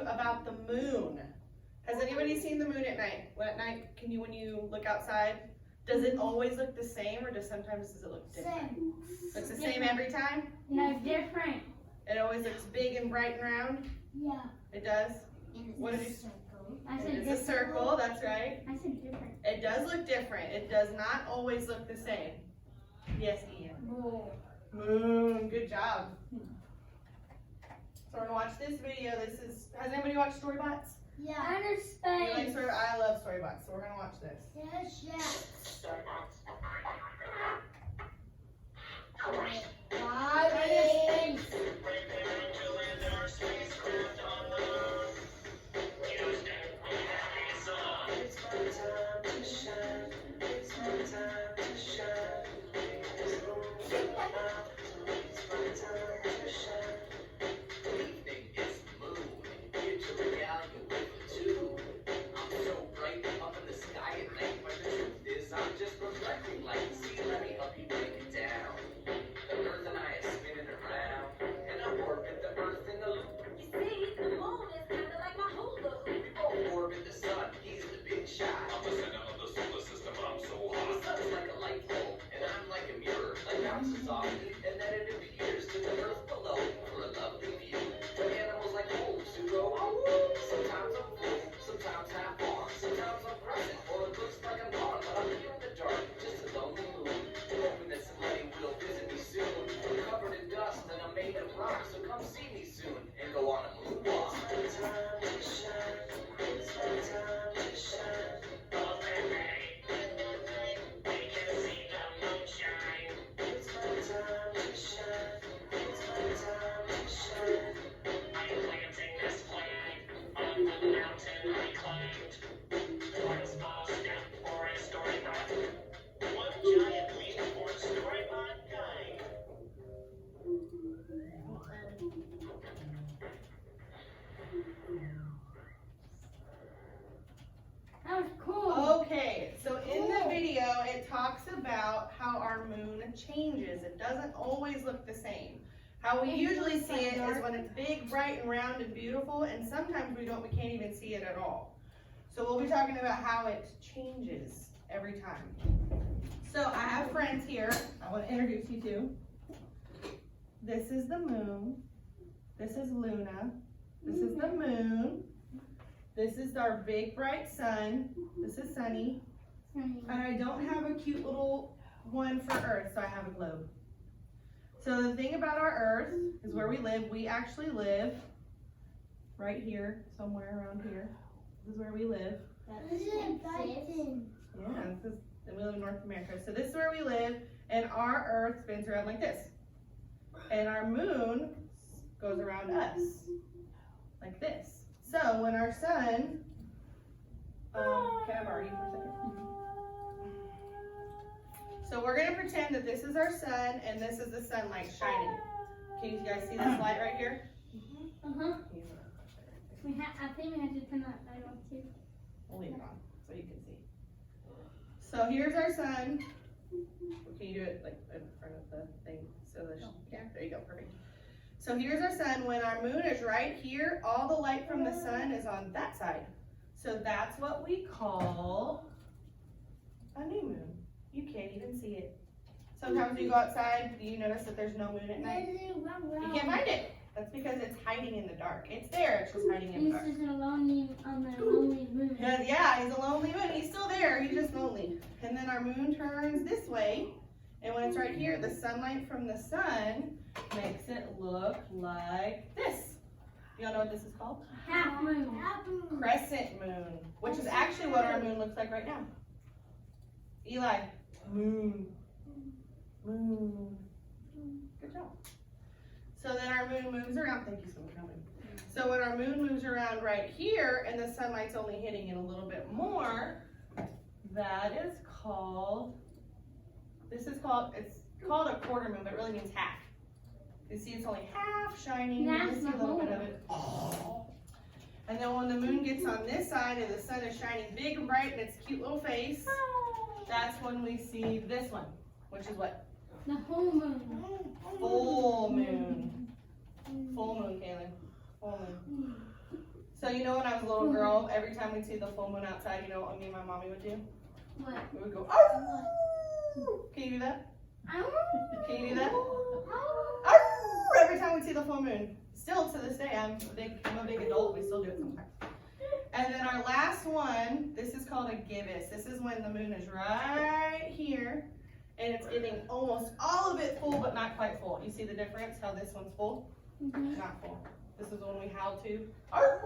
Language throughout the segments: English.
about the moon. Has anybody seen the moon at night? Well, at night, when you look outside, does it always look the same, or does it look different? Same. Looks the same every time? No, different. It always looks big and bright and round? Yeah. It does? What did you say? It is a circle, that's right. I said different. It does look different. It does not always look the same. Yes, Ian. Moon, good job. So we're gonna watch this video. Has anybody watched Storybots? Yeah. Outer You like space. I love Storybots, so we're gonna watch this. Yes, yes. That was cool. Okay, so in the video, it talks about how our moon changes. It doesn't always look the same. How we usually see it is when it's big, bright, and round and beautiful, and sometimes we can't even see it at all. So we'll be talking about how it changes every time. So I have friends here I want to introduce you to. This is the moon. This is Luna. This is the moon. This is our big bright sun. This is Sunny. And I don't have a cute little one for Earth, so I have a globe. So the thing about our Earth is where we live. We actually live right here, somewhere around here. This is where we live. Yeah, and we live in North America. So this is where we live, and our Earth spins around like this. And our moon goes around us, like this. So when our sun, can I borrow you for a second? So we're gonna pretend that this is our sun and this is the sunlight shining. Can you guys see this light right here? I think we have to turn that light on too. We'll leave it on so you can see. So here's our sun. Can you do it like in front of the thing? So yeah, there you go, perfect. So here's our sun. When our moon is right here, all the light from the sun is on that side. So that's what we call a new moon. You can't even see it. Sometimes when you go outside, do you notice that there's no moon at night? You can't find it. That's because it's hiding in the dark. It's there, it's just hiding in the dark. He's just lonely on the lonely moon. Yeah, he's a lonely moon. He's still there, he's just lonely. And then our moon turns this way. And when it's right here, the sunlight from the sun makes it look like this. Y'all know what this is called? Half moon. Crescent moon, which is actually what our moon looks like right now. Eli, moon, moon. Good job. So then our moon moves around. Thank you so much for coming. So when our moon moves around right here and the sunlight's only hitting it a little bit more, that is called, it's called a quarter moon, but it really means half. You see it's only half shining, you can see a little bit of it. And then when the moon gets on this side and the sun is shining big and bright in its cute little face, that's when we see this one, which is what? The whole moon. Full moon. Full moon, Kaylin. Full moon. So you know when I was a little girl, every time we'd see the full moon outside, you know what me and my mommy would do? What? We would go, "Arr!" Can you do that? Can you do that? Arr! Every time we see the full moon. Still to this day, I'm a big adult, we still do it sometimes. And then our last one, this is called a gibbous. This is when the moon is right here, and it's getting almost all of it full, but not quite full. You see the difference, how this one's full? Not full. This is the one we howl to. Arr!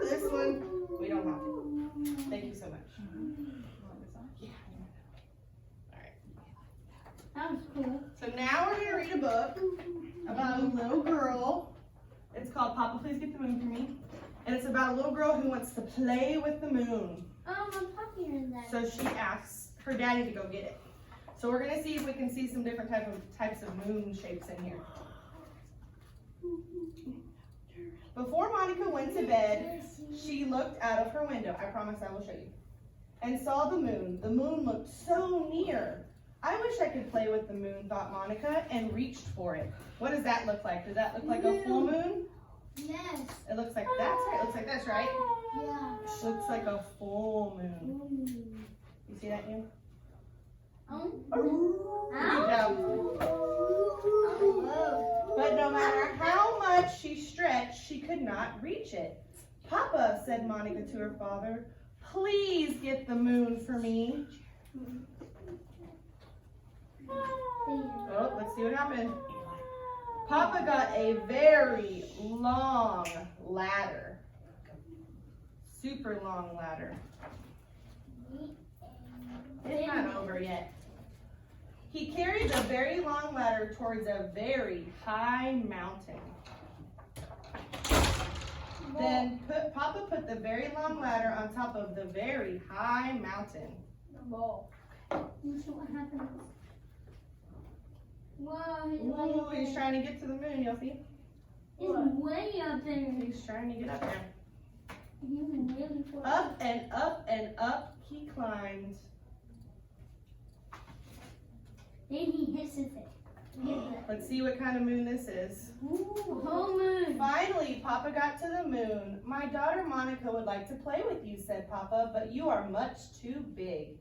This one, we don't have to. Thank you so much. Yeah. All right. That was cool. So now we're gonna read a book about a little girl. It's called Papa, Please Get the Moon for Me. And it's about a little girl who wants to play with the moon. Oh, my puppy is that. So she asks her daddy to go get it. So we're gonna see if we can see some different types of moon shapes in here. Before Monica went to bed, she looked out of her window. I promise I will show you. And saw the moon. The moon looked so near. I wish I could play with the moon, thought Monica, and reached for it. What does that look like? Does that look like a full moon? Yes. It looks like that's right. It looks like this, right? Yeah. It looks like a full moon. You see that, you? Oh. Good job. But no matter how much she stretched, she could not reach it. Papa, said Monica to her father, please get the moon for me. Oh, let's see what happened. Papa got a very long ladder. Super long ladder. It's not over yet. He carried the very long ladder towards a very high mountain. Then Papa put the very long ladder on top of the very high mountain. This is what happens. Whoa, Ooh, he's trying to get to the moon, you'll see. It's way up there. He's trying to get up there. He's really far. Up and up and up he climbed. Then he hisses it. Let's see what kind of moon this is. Ooh, whole moon. Finally, Papa got to the moon. My daughter Monica would like to play with you, said Papa, but you are much too big.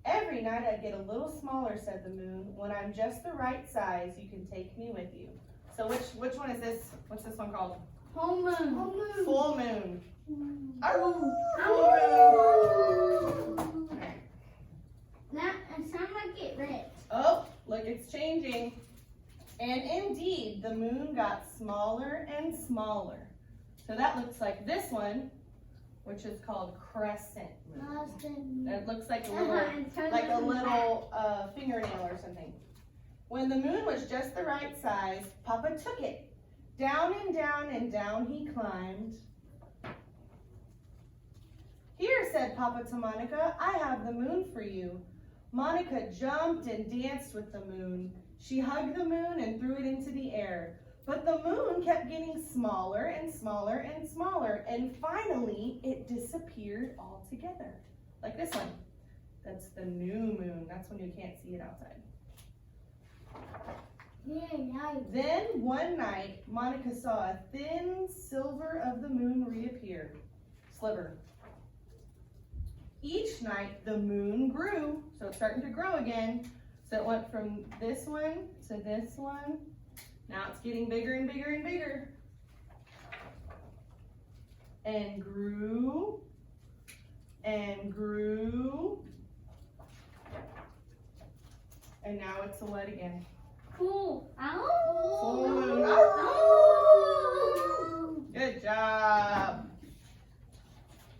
Every night I get a little smaller, said the moon. When I'm just the right size, you can take me with you. So which one is this? What's this one called? Whole moon. Full moon. Alright. That it sounds like it ripped. Oh, look, it's changing. And indeed, the moon got smaller and smaller. So that looks like this one, which is called crescent moon. It looks like a little fingernail or something. When the moon was just the right size, Papa took it. Down and down and down he climbed. Here, said Papa to Monica, I have the moon for you. Monica jumped and danced with the moon. She hugged the moon and threw it into the air. But the moon kept getting smaller and smaller and smaller, and finally it disappeared altogether. Like this one. That's the new moon. That's when you can't see it outside. Then one night, Monica saw a thin sliver of the moon reappear. Sliver. Each night the moon grew, so it's starting to grow again. So it went from this one to this one. Now it's getting bigger and bigger and bigger. And grew and grew. And now it's a what again? Cool. Full moon. Good job.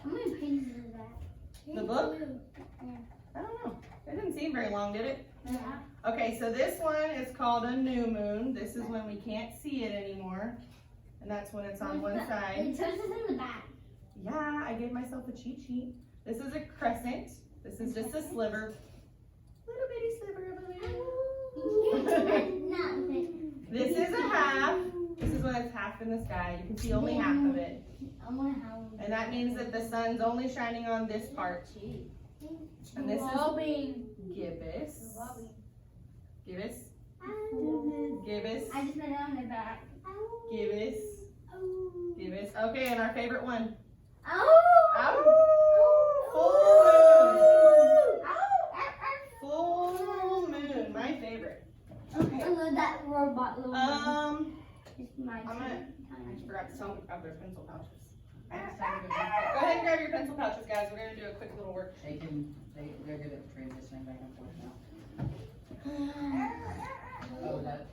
How many pages is that? The book? I don't know. It didn't seem very long, did it? Yeah. Okay, so this one is called a new moon. This is when we can't see it anymore. And that's when it's on one side. It says it's in the back. Yeah, I gave myself a cheat sheet. This is a crescent. This is just a sliver. Little bitty sliver of a moon. This is a half. This is when it's half in the sky. You can see only half of it. And that means that the sun's only shining on this part. And this is gibbous. Gibbous. Gibbous. I just put it on the back. Gibbous. Gibbous. Okay, and our favorite one. I just forgot to tell them to grab their pencil pouches. Go ahead and grab your pencil pouches, guys. We're gonna do a quick little work. They're good at transitioning back and forth now. Oh, that.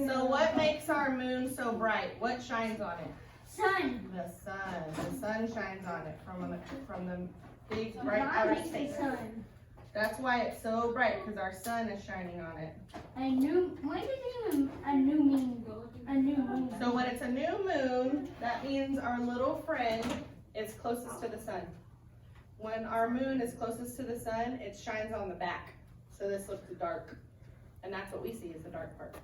So what makes our moon so bright? What shines on it? Sun. The sun. The sun shines on it from the big God bright outer makes the space. sun. That's why it's so bright, because our sun is shining on it. What does even a new mean? A new moon. So when it's a new moon, that means our little friend is closest to the sun. When our moon is closest to the sun, it shines on the back. So this looks dark. And that's what we see is the dark part.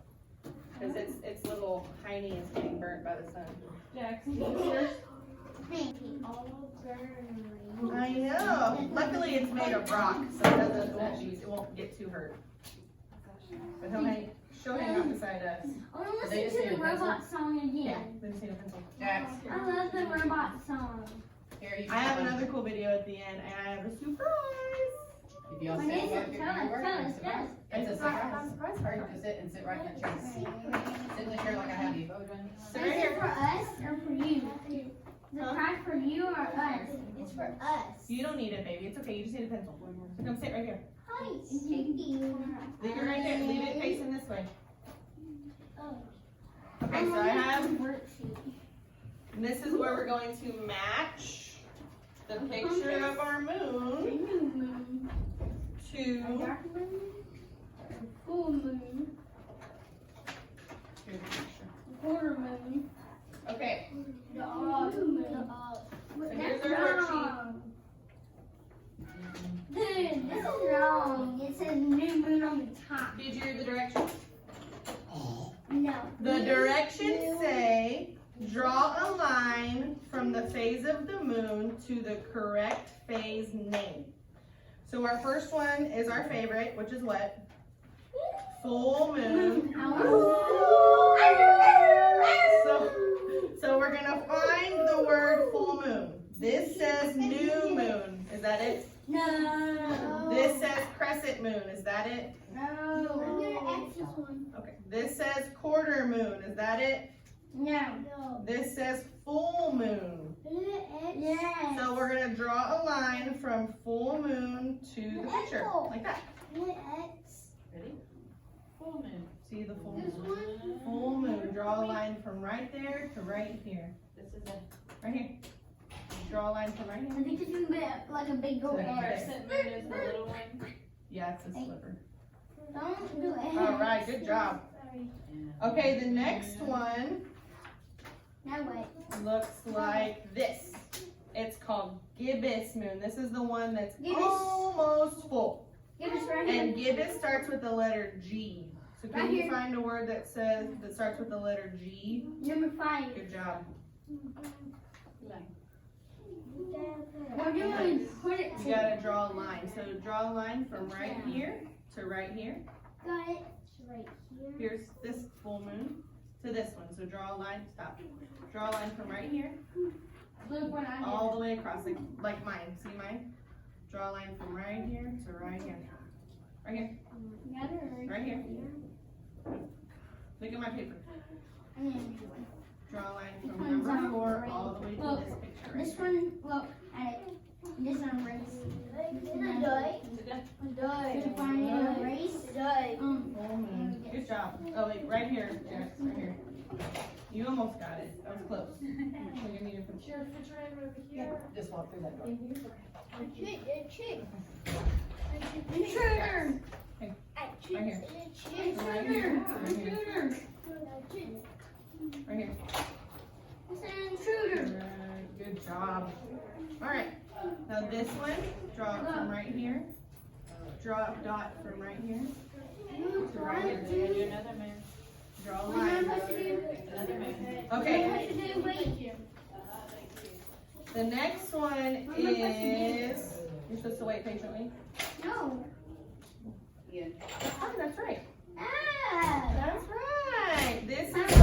Because its little tiny is getting burnt by the sun. Jackson, thank you. All burning. I know. Luckily it's made of rock, so it won't get too hurt. But she'll hang out beside us. I want to listen to the robot song Yeah, again. let me see the pencil. Jax, I love the robot song. here you I have another cool video at the end, and I have a surprise. If y'all When sit is right it? here, Tell you us, work, tell it's us, a tell us. It's a surprise. Surprise Hurry, party. just sit and sit right in that chair. Sit in the chair like I have you. Sit Is right it here. for us or for you? The Huh? prize for you or us? It's for us. You don't need it, baby. It's okay. You just need a pencil. So come sit right here. Hi, thank you. Leave it right there. Leave it facing this way. Oh. Okay, so I have, Worksheet. and this is where we're going to match the picture of our moon New moon. A to, dark moon. A full moon. A quarter moon. okay, The odd moon. So here's That's our worksheet. wrong. Dude, this is wrong. It says new moon on the top. did you read the directions? No. The directions say, draw a line from the phase of the moon to the correct phase name. So our first one is our favorite, which is what? Full moon. So we're gonna find the word full moon. This says new moon. Is that it? No. This says crescent moon. Is that it? I'm No. gonna X this one. Okay. This says quarter moon. Is that it? No. No. This says full moon. I'm gonna X. Yes. So we're gonna draw a line from full moon to the picture, like that. I'm gonna X. Ready? Full moon. See the full This moon? one. Full moon. Draw a line from right there to right here. This is a Right here. Draw a line from right I here. think it's gonna be like a big gold Okay. egg. crescent moon is the little one. Yeah, it's a sliver. Don't do it. All right, good job. Sorry. Yeah. Okay, the next one Now wait. looks like this. It's called gibbous moon. This is the one that's Gibbous. almost full. Give us right here. And gibbous starts with the letter G. So can Right you here. find a word that starts with the letter G? Number 5. Good job. We're doing put it You gotta draw a line. So draw a line from right here to right here. Got it. It's right here. Here's this full moon to this one. So draw a line. Stop. Draw a line from right here Look what I all the way across, like mine. See mine? Draw a line from right here to right here. Right here. did. Right here. Look at my paper. Draw a line from This one's number on 4 right. all the way to Look, this picture. Right This here. one, look at it. This one race. It's a die. Did you find it? Race? Die. Full moon. Good job. Oh wait, right here, Jax, right here. You almost got it. That was close. So you need to Just walk through that door. Intruder! Right here. Intruder! Right here. Intruder! Right here. It's an intruder! Right, good job. All right. Now this one, draw it from right here. Draw a dot from right here to right here. Do another moon. Draw a What am I line. supposed to do? Another moon. Okay. What am I supposed to do? Wait. The next one is. You're supposed to wait patiently. No. Yeah. Oh, that's right. Ah! That's right. This is